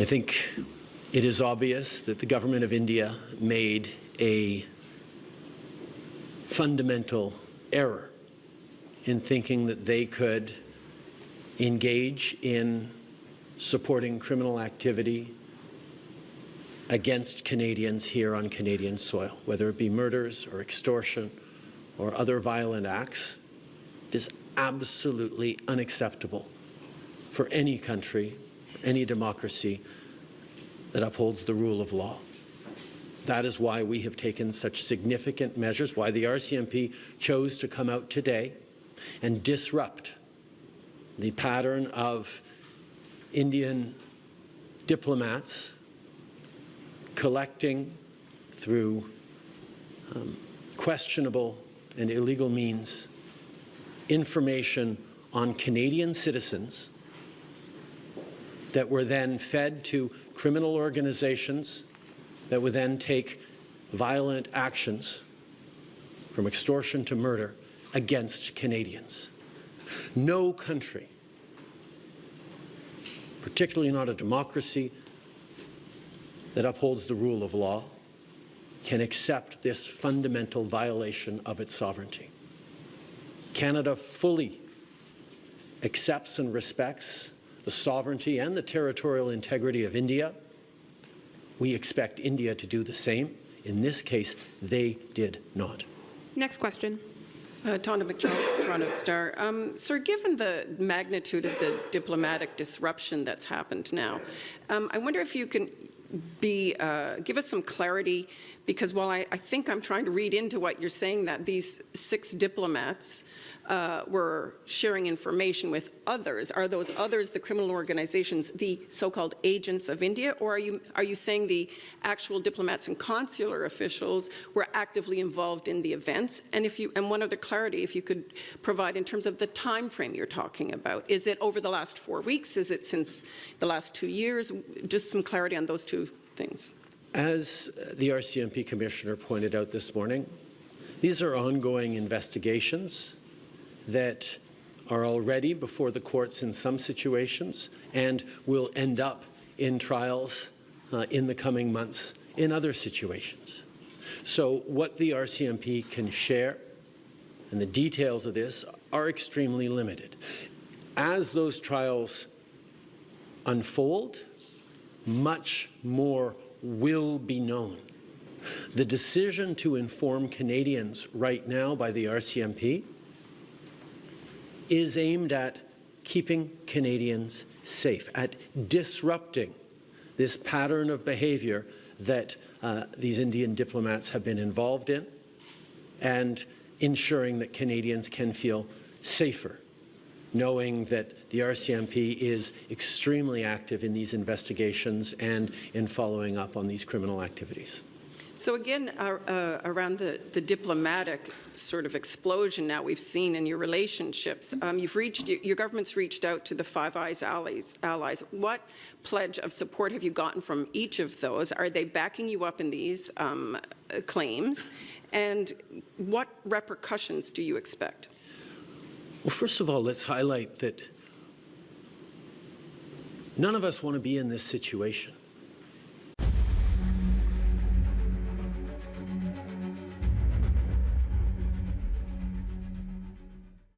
I think it is obvious that the government of India made a fundamental error in thinking that they could engage in supporting criminal activity against Canadians here on Canadian soil, whether it be murders or extortion or other violent acts. It is absolutely unacceptable for any country, any democracy that upholds the rule of law. That is why we have taken such significant measures, why the RCMP chose to come out today and disrupt the pattern of Indian diplomats collecting through questionable and illegal means information on Canadian citizens that were then fed to criminal organizations that would then take violent actions from extortion to murder against Canadians. No country, particularly not a democracy that upholds the rule of law, can accept this fundamental violation of its sovereignty. Canada fully accepts and respects the sovereignty and the territorial integrity of India. We expect India to do the same. In this case, they did not. Next question. Tonda McCharles, Toronto Star. Sir, given the magnitude of the diplomatic disruption that's happened now, I wonder if you can give us some clarity, because while I think I'm trying to read into what you're saying, that these 6 diplomats were sharing information with others. Are those others the criminal organizations, the so-called agents of India, or are you saying the actual diplomats and consular officials were actively involved in the events? And one other clarity, if you could provide in terms of the time frame you're talking about. Is it over the last 4 weeks? Is it since the last 2 years? Just some clarity on those two things. As the RCMP Commissioner pointed out this morning, these are ongoing investigations that are already before the courts in some situations and will end up in trials in the coming months in other situations. So what the RCMP can share and the details of this are extremely limited. As those trials unfold, much more will be known. The decision to inform Canadians right now by the RCMP is aimed at keeping Canadians safe, at disrupting this pattern of behavior that these Indian diplomats have been involved in, and ensuring that Canadians can feel safer, knowing that the RCMP is extremely active in these investigations and in following up on these criminal activities. So again, around the diplomatic sort of explosion now we've seen in your relationships, your government's reached out to the Five Eyes allies. What pledge of support have you gotten from each of those? Are they backing you up in these claims? And what repercussions do you expect? Well, first of all, let's highlight that none of us want to be in this situation.